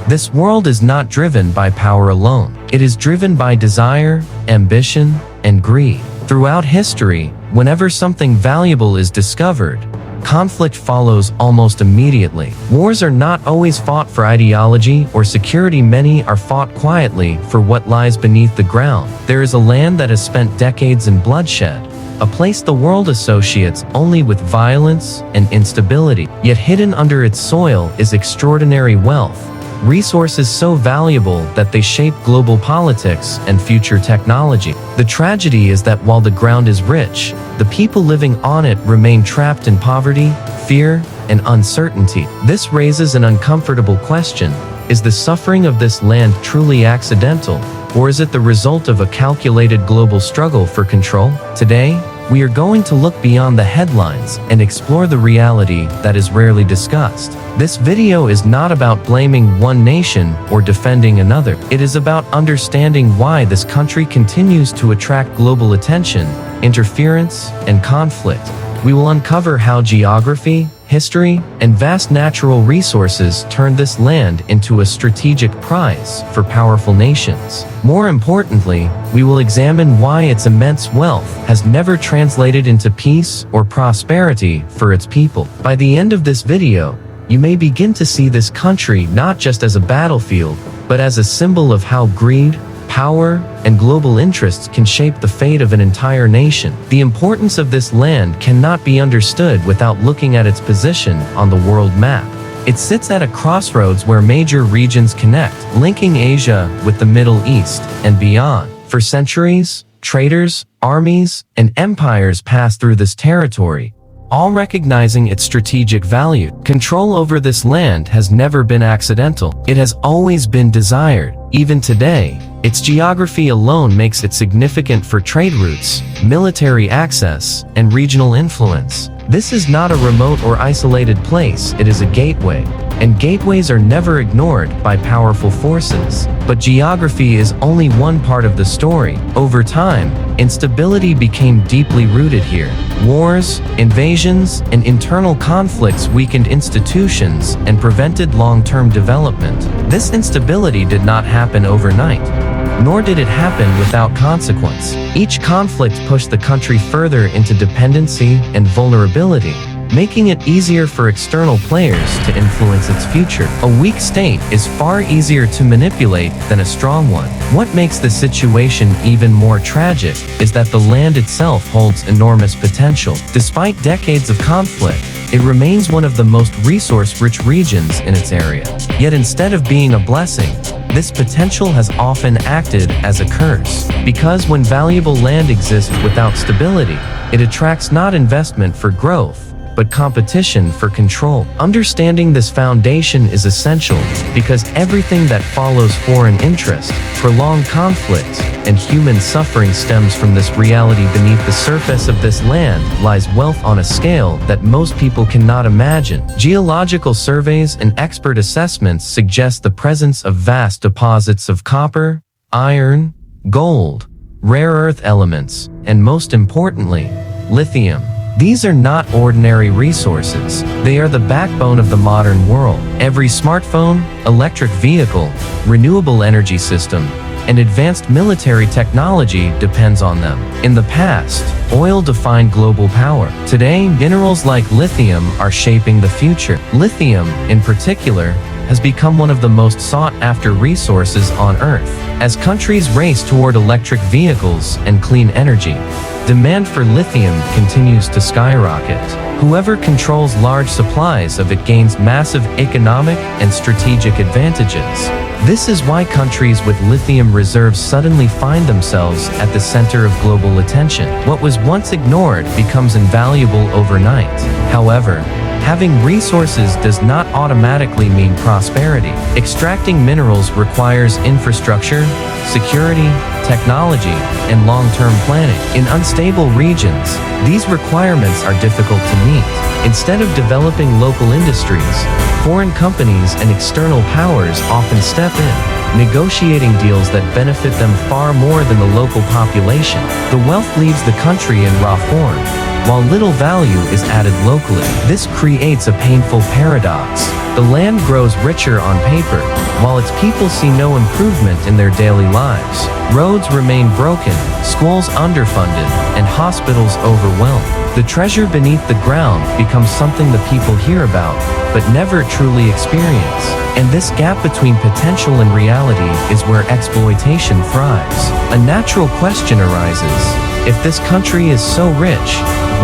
This world is not driven by power alone. It is driven by desire, ambition, and greed. Throughout history, whenever something valuable is discovered, conflict follows almost immediately. Wars are not always fought for ideology or security. Many are fought quietly for what lies beneath the ground. There is a land that has spent decades in bloodshed, a place the world associates only with violence and instability. Yet hidden under its soil is extraordinary wealth, resources so valuable that they shape global politics and future technology. The tragedy is that while the ground is rich, the people living on it remain trapped in poverty, fear, and uncertainty. This raises an uncomfortable question. Is the suffering of this land truly accidental, or is it the result of a calculated global struggle for control? Today, we are going to look beyond the headlines and explore the reality that is rarely discussed. This video is not about blaming one nation or defending another. It is about understanding why this country continues to attract global attention, interference, and conflict. We will uncover how geography, history, and vast natural resources turned this land into a strategic prize for powerful nations. More importantly, we will examine why its immense wealth has never translated into peace or prosperity for its people. By the end of this video, you may begin to see this country not just as a battlefield, but as a symbol of how greed, power, and global interests can shape the fate of an entire nation. The importance of this land cannot be understood without looking at its position on the world map. It sits at a crossroads where major regions connect, linking Asia with the Middle East and beyond. For centuries, traders, armies, and empires passed through this territory, all recognizing its strategic value. Control over this land has never been accidental. It has always been desired. Even today, its geography alone makes it significant for trade routes, military access, and regional influence. This is not a remote or isolated place, it is a gateway. And gateways are never ignored by powerful forces. But geography is only one part of the story. Over time, instability became deeply rooted here. Wars, invasions, and internal conflicts weakened institutions and prevented long-term development. This instability did not happen overnight, nor did it happen without consequence. Each conflict pushed the country further into dependency and vulnerability, making it easier for external players to influence its future. A weak state is far easier to manipulate than a strong one. What makes the situation even more tragic is that the land itself holds enormous potential. Despite decades of conflict, it remains one of the most resource-rich regions in its area. Yet instead of being a blessing, this potential has often acted as a curse. Because when valuable land exists without stability, it attracts not investment for growth, but competition for control. Understanding this foundation is essential because everything that follows foreign interest, prolonged conflict, and human suffering stems from this reality. Beneath the surface of this land lies wealth on a scale that most people cannot imagine. Geological surveys and expert assessments suggest the presence of vast deposits of copper, iron, gold, rare earth elements, and most importantly, lithium. These are not ordinary resources. They are the backbone of the modern world. Every smartphone, electric vehicle, renewable energy system, and advanced military technology depends on them. In the past, oil defined global power. Today, minerals like lithium are shaping the future. Lithium, in particular, has become one of the most sought-after resources on Earth. As countries race toward electric vehicles and clean energy, demand for lithium continues to skyrocket. Whoever controls large supplies of it gains massive economic and strategic advantages. This is why countries with lithium reserves suddenly find themselves at the center of global attention. What was once ignored becomes invaluable overnight. However, having resources does not automatically mean prosperity. Extracting minerals requires infrastructure, security, technology, and long-term planning. In unstable regions, these requirements are difficult to meet. Instead of developing local industries, foreign companies and external powers often step in, negotiating deals that benefit them far more than the local population. The wealth leaves the country in raw form, while little value is added locally. This creates a painful paradox. The land grows richer on paper, while its people see no improvement in their daily lives. Roads remain broken, schools underfunded, and hospitals overwhelmed. The treasure beneath the ground becomes something the people hear about, but never truly experience. And this gap between potential and reality is where exploitation thrives. A natural question arises: if this country is so rich,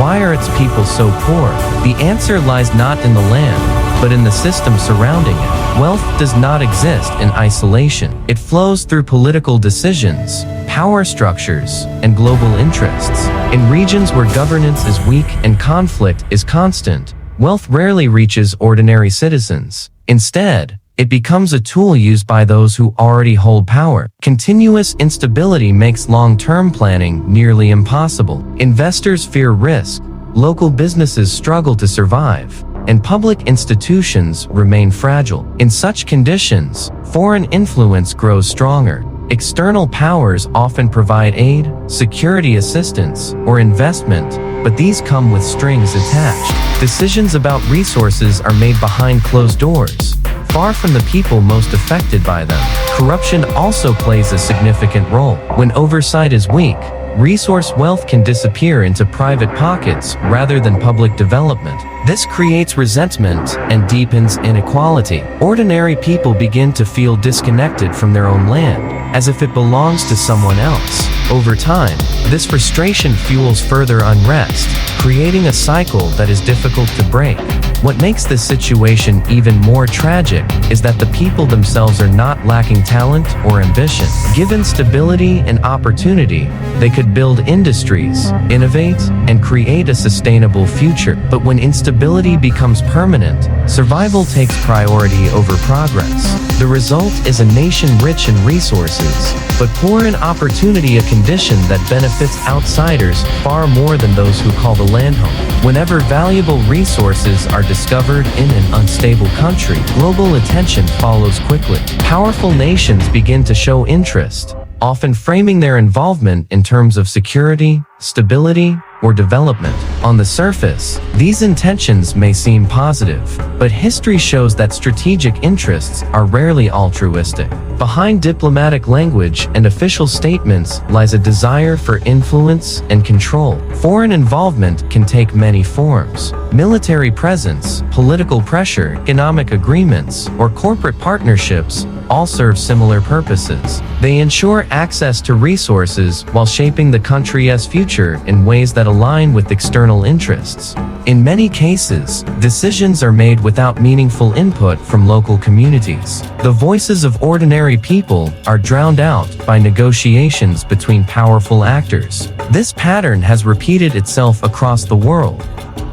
why are its people so poor? The answer lies not in the land, but in the system surrounding it. Wealth does not exist in isolation. It flows through political decisions, power structures, and global interests. In regions where governance is weak and conflict is constant, wealth rarely reaches ordinary citizens. Instead, it becomes a tool used by those who already hold power. Continuous instability makes long-term planning nearly impossible. Investors fear risk, local businesses struggle to survive, and public institutions remain fragile. In such conditions, foreign influence grows stronger. External powers often provide aid, security assistance, or investment, but these come with strings attached. Decisions about resources are made behind closed doors, far from the people most affected by them. Corruption also plays a significant role. When oversight is weak, resource wealth can disappear into private pockets rather than public development. This creates resentment and deepens inequality. Ordinary people begin to feel disconnected from their own land, as if it belongs to someone else. Over time, this frustration fuels further unrest, creating a cycle that is difficult to break. What makes this situation even more tragic is that the people themselves are not lacking talent or ambition. Given stability and opportunity, they could build industries, innovate, and create a sustainable future. But when instability becomes permanent, survival takes priority over progress. The result is a nation rich in resources, but poor in opportunity, a condition that benefits outsiders far more than those who call the land home. Whenever valuable resources are discovered in an unstable country, global attention follows quickly. Powerful nations begin to show interest, often framing their involvement in terms of security, stability, or development. On the surface, these intentions may seem positive, but history shows that strategic interests are rarely altruistic. Behind diplomatic language and official statements lies a desire for influence and control. Foreign involvement can take many forms. Military presence, political pressure, economic agreements, or corporate partnerships all serve similar purposes. They ensure access to resources while shaping the country's future in ways that align with external interests. In many cases, decisions are made without meaningful input from local communities. The voices of ordinary people are drowned out by negotiations between powerful actors. This pattern has repeated itself across the world,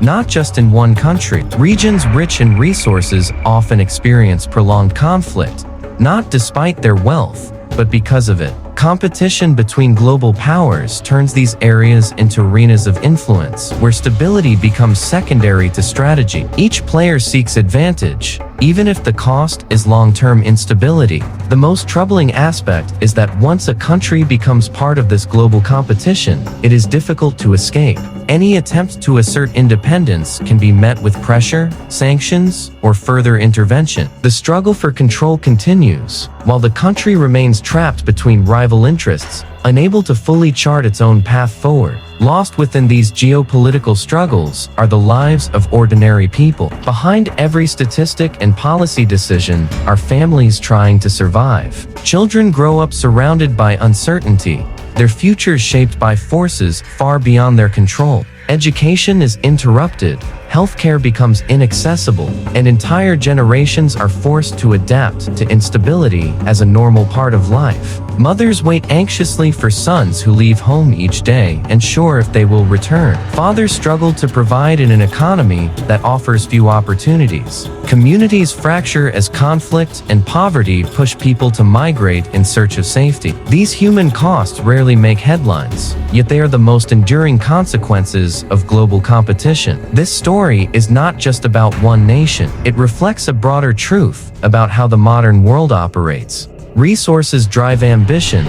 not just in one country. Regions rich in resources often experience prolonged conflict, not despite their wealth, but because of it. Competition between global powers turns these areas into arenas of influence, where stability becomes secondary to strategy. Each player seeks advantage, even if the cost is long-term instability. The most troubling aspect is that once a country becomes part of this global competition, it is difficult to escape. Any attempt to assert independence can be met with pressure, sanctions, or further intervention. The struggle for control continues, while the country remains trapped between rival interests, unable to fully chart its own path forward. Lost within these geopolitical struggles are the lives of ordinary people. Behind every statistic and policy decision are families trying to survive. Children grow up surrounded by uncertainty, their futures shaped by forces far beyond their control. Education is interrupted, healthcare becomes inaccessible, and entire generations are forced to adapt to instability as a normal part of life. Mothers wait anxiously for sons who leave home each day, unsure if they will return. Fathers struggle to provide in an economy that offers few opportunities. Communities fracture as conflict and poverty push people to migrate in search of safety. These human costs rarely make headlines, yet they are the most enduring consequences of global competition. This story is not just about one nation. It reflects a broader truth about how the modern world operates. Resources drive ambition,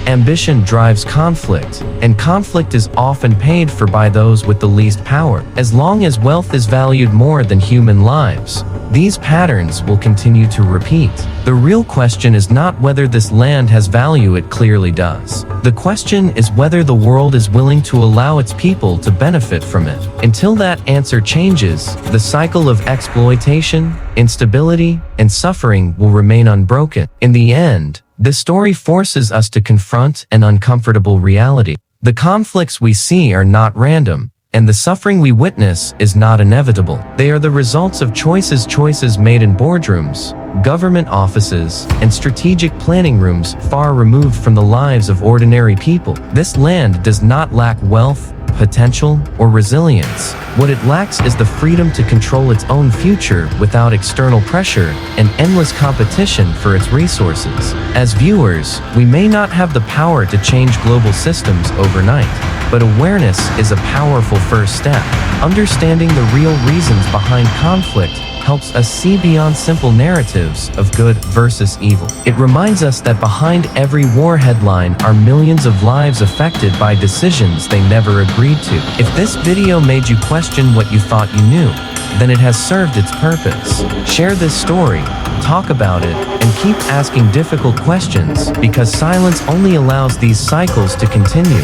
Ambition drives conflict, and conflict is often paid for by those with the least power. As long as wealth is valued more than human lives, these patterns will continue to repeat. The real question is not whether this land has value, it clearly does. The question is whether the world is willing to allow its people to benefit from it. Until that answer changes, the cycle of exploitation, instability, and suffering will remain unbroken. In the end, this story forces us to confront an uncomfortable reality. The conflicts we see are not random, and the suffering we witness is not inevitable. They are the results of choices made in boardrooms, government offices, and strategic planning rooms far removed from the lives of ordinary people. This land does not lack wealth, potential, or resilience. What it lacks is the freedom to control its own future without external pressure and endless competition for its resources. As viewers, we may not have the power to change global systems overnight, but awareness is a powerful first step. Understanding the real reasons behind conflict helps us see beyond simple narratives of good versus evil. It reminds us that behind every war headline are millions of lives affected by decisions they never agreed to. If this video made you question what you thought you knew, then it has served its purpose. Share this story, talk about it, and keep asking difficult questions, because silence only allows these cycles to continue.